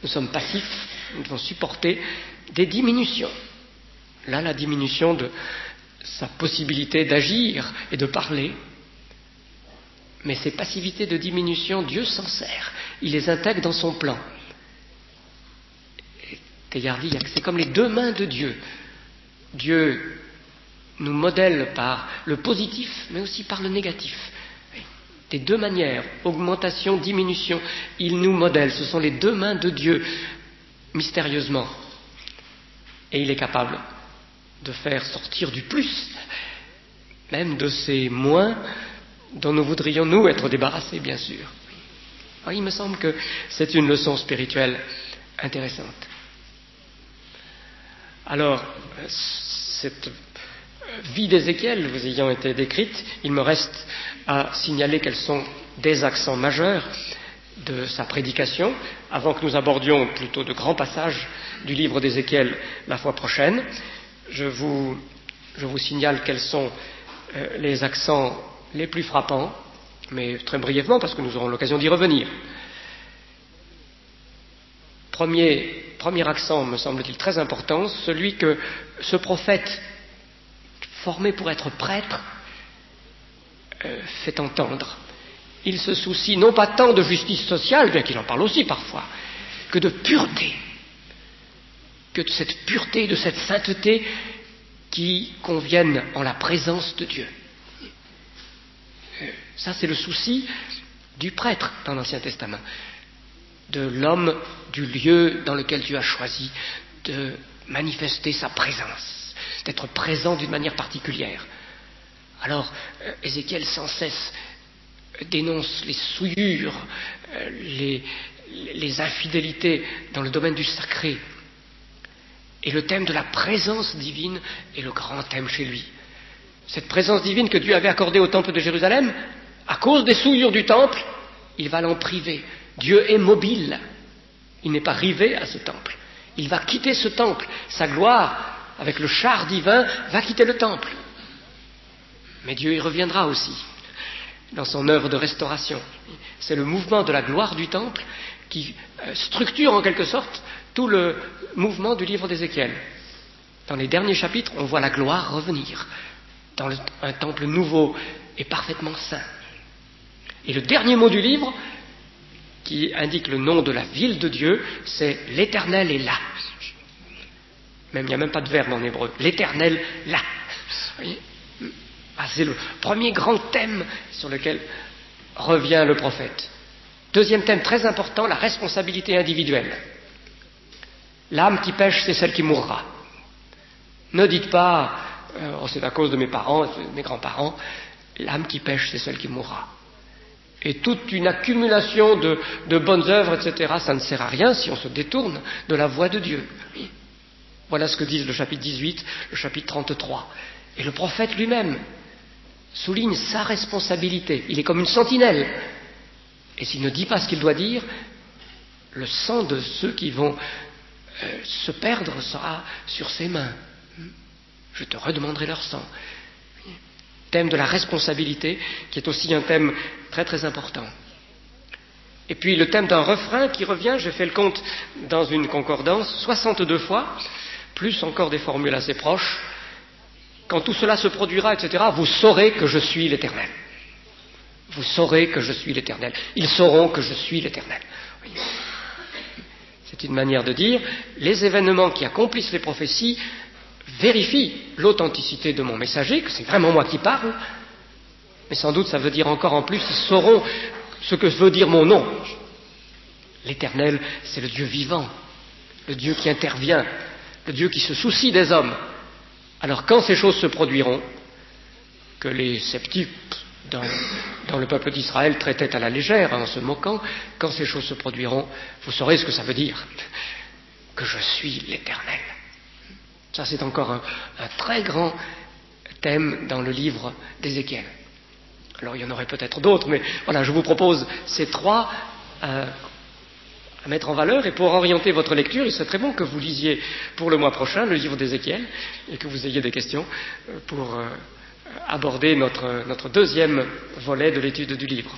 Nous sommes passifs, nous devons supporter des diminutions. Là, la diminution de sa possibilité d'agir et de parler. Mais ces passivités de diminution, Dieu s'en sert. Il les intègre dans son plan. Et Teilhard dit que c'est comme les deux mains de Dieu. Dieu nous modèle par le positif, mais aussi par le négatif. Des deux manières, augmentation, diminution, il nous modèle. Ce sont les deux mains de Dieu, mystérieusement. Et il est capable de faire sortir du plus, même de ces moins dont nous voudrions nous être débarrassés, bien sûr. Alors, il me semble que c'est une leçon spirituelle intéressante. Alors, cette vie d'Ézéchiel vous ayant été décrite, il me reste à signaler quels sont des accents majeurs de sa prédication, avant que nous abordions plutôt de grands passages du livre d'Ézéchiel la fois prochaine. Je vous signale quels sont les accents les plus frappants, mais très brièvement parce que nous aurons l'occasion d'y revenir. Premier accent, me semble-t-il, très important, celui que ce prophète, formé pour être prêtre, fait entendre. Il se soucie non pas tant de justice sociale, bien qu'il en parle aussi parfois, que de pureté, que de cette pureté, de cette sainteté qui conviennent en la présence de Dieu. Ça, c'est le souci du prêtre dans l'Ancien Testament, de l'homme, du lieu dans lequel Dieu a choisi de manifester sa présence, d'être présent d'une manière particulière. Alors, Ézéchiel sans cesse dénonce les souillures, les infidélités dans le domaine du sacré. Et le thème de la présence divine est le grand thème chez lui. Cette présence divine que Dieu avait accordée au temple de Jérusalem, à cause des souillures du temple, il va l'en priver. Dieu est mobile. Il n'est pas rivé à ce temple. Il va quitter ce temple. Sa gloire, avec le char divin, va quitter le temple. Mais Dieu y reviendra aussi, dans son œuvre de restauration. C'est le mouvement de la gloire du temple qui structure en quelque sorte tout le mouvement du livre d'Ézéchiel. Dans les derniers chapitres, on voit la gloire revenir dans un temple nouveau et parfaitement saint. Et le dernier mot du livre, qui indique le nom de la ville de Dieu, c'est « l'Éternel est là ». Même, il n'y a même pas de verbe en hébreu. « L'Éternel là ». C'est le premier grand thème sur lequel revient le prophète. Deuxième thème très important, la responsabilité individuelle. L'âme qui pêche, c'est celle qui mourra. Ne dites pas c'est à cause de mes parents, de mes grands-parents. L'âme qui pêche, c'est celle qui mourra. Et toute une accumulation de bonnes œuvres, etc., ça ne sert à rien si on se détourne de la voie de Dieu. Voilà ce que disent le chapitre 18, le chapitre 33. Et le prophète lui-même souligne sa responsabilité. Il est comme une sentinelle. Et s'il ne dit pas ce qu'il doit dire, le sang de ceux qui vont se perdre sera sur ses mains. Je te redemanderai leur sang. Thème de la responsabilité, qui est aussi un thème très très important. Et puis le thème d'un refrain qui revient, j'ai fait le compte dans une concordance, 62 fois, plus encore des formules assez proches. Quand tout cela se produira, etc., vous saurez que je suis l'Éternel. Vous saurez que je suis l'Éternel. Ils sauront que je suis l'Éternel. Oui. C'est une manière de dire, les événements qui accomplissent les prophéties vérifient l'authenticité de mon messager, que c'est vraiment moi qui parle, mais sans doute ça veut dire encore en plus, ils sauront ce que veut dire mon nom. L'Éternel, c'est le Dieu vivant, le Dieu qui intervient, le Dieu qui se soucie des hommes. Alors quand ces choses se produiront, que les sceptiques dans le peuple d'Israël traitaient à la légère, en se moquant, quand ces choses se produiront, vous saurez ce que ça veut dire, que je suis l'Éternel. Ça, c'est encore un très grand thème dans le livre d'Ézéchiel. Alors, il y en aurait peut-être d'autres, mais voilà, je vous propose ces trois à mettre en valeur, et pour orienter votre lecture, il serait très bon que vous lisiez pour le mois prochain le livre d'Ézéchiel, et que vous ayez des questions pour aborder notre deuxième volet de l'étude du livre.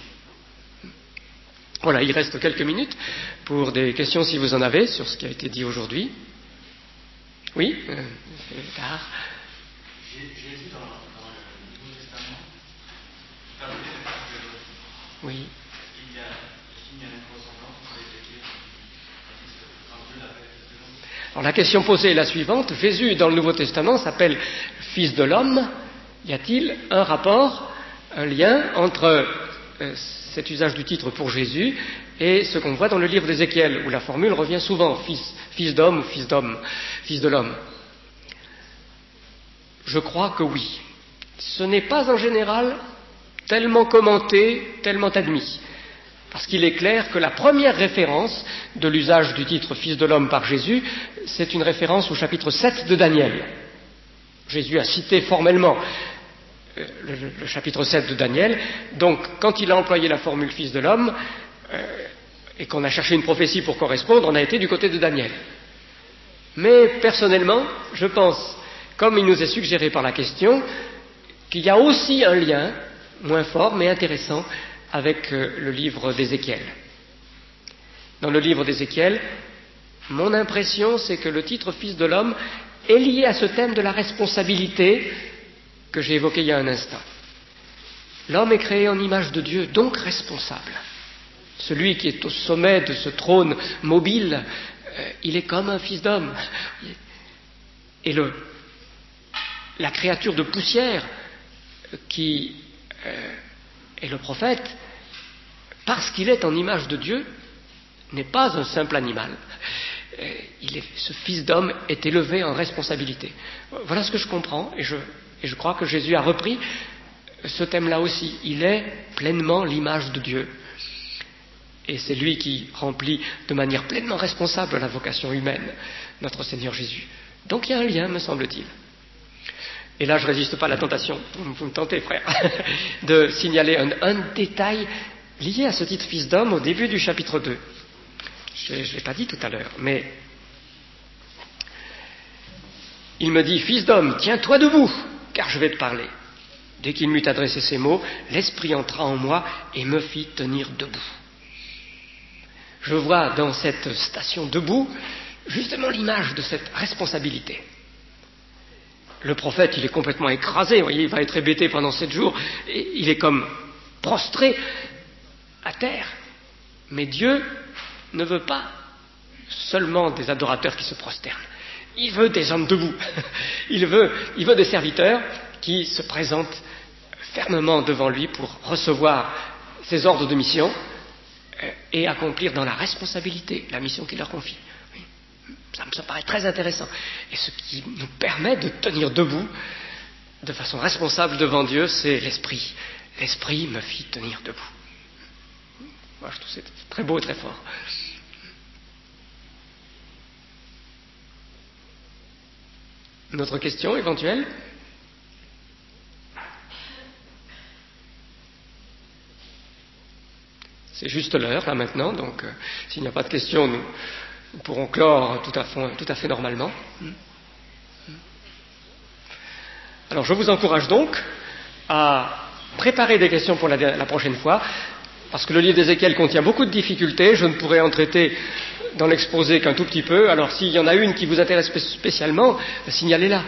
Voilà, il reste quelques minutes pour des questions si vous en avez sur ce qui a été dit aujourd'hui. Oui, c'est tard. J'ai lu dans le Nouveau Testament, oui. il y a une ressemblance entre Ézéchiel et Dieu. Alors la question posée est la suivante. Jésus, dans le Nouveau Testament, s'appelle Fils de l'homme. Y a-t-il un rapport, un lien entre cet usage du titre pour Jésus et ce qu'on voit dans le livre d'Ézéchiel, où la formule revient souvent, fils d'homme ou fils d'homme, fils de l'homme? Je crois que oui. Ce n'est pas en général tellement commenté, tellement admis. Parce qu'il est clair que la première référence de l'usage du titre fils de l'homme par Jésus, c'est une référence au chapitre 7 de Daniel. Jésus a cité formellement le chapitre 7 de Daniel. Donc, quand il a employé la formule fils de l'homme, et qu'on a cherché une prophétie pour correspondre, on a été du côté de Daniel. Mais personnellement, je pense, comme il nous est suggéré par la question, qu'il y a aussi un lien moins fort mais intéressant avec le livre d'Ézéchiel. Dans le livre d'Ézéchiel, mon impression c'est que le titre Fils de l'homme est lié à ce thème de la responsabilité que j'ai évoqué il y a un instant. L'homme est créé en image de Dieu, donc responsable. Celui qui est au sommet de ce trône mobile, il est comme un fils d'homme. Et la créature de poussière qui est le prophète, parce qu'il est en image de Dieu, n'est pas un simple animal. Ce fils d'homme est élevé en responsabilité. Voilà ce que je comprends, et je crois que Jésus a repris ce thème-là aussi. Il est pleinement l'image de Dieu. Et c'est lui qui remplit de manière pleinement responsable la vocation humaine, notre Seigneur Jésus. Donc il y a un lien, me semble-t-il. Et là, je ne résiste pas à la tentation, vous me tentez, frère, de signaler un détail lié à ce titre Fils d'homme au début du chapitre 2. Je ne l'ai pas dit tout à l'heure, mais il me dit, Fils d'homme, tiens-toi debout, car je vais te parler. Dès qu'il m'eut adressé ces mots, l'Esprit entra en moi et me fit tenir debout. Je vois dans cette station debout justement l'image de cette responsabilité. Le prophète, il est complètement écrasé, vous voyez, il va être hébété pendant 7 jours, et il est comme prostré à terre. Mais Dieu ne veut pas seulement des adorateurs qui se prosternent. Il veut des hommes debout. Il veut des serviteurs qui se présentent fermement devant lui pour recevoir ses ordres de mission et accomplir dans la responsabilité la mission qu'il leur confie. Ça me paraît très intéressant. Et ce qui nous permet de tenir debout de façon responsable devant Dieu, c'est l'Esprit. L'Esprit me fit tenir debout. Moi, je trouve que c'est très beau et très fort. Une autre question éventuelle ? C'est juste l'heure, là, maintenant, donc s'il n'y a pas de questions, nous pourrons clore tout à fait normalement. Alors, je vous encourage donc à préparer des questions pour la prochaine fois, parce que le livre d'Ézéchiel contient beaucoup de difficultés, je ne pourrai en traiter dans l'exposé qu'un tout petit peu, alors s'il y en a une qui vous intéresse spécialement, signalez-la.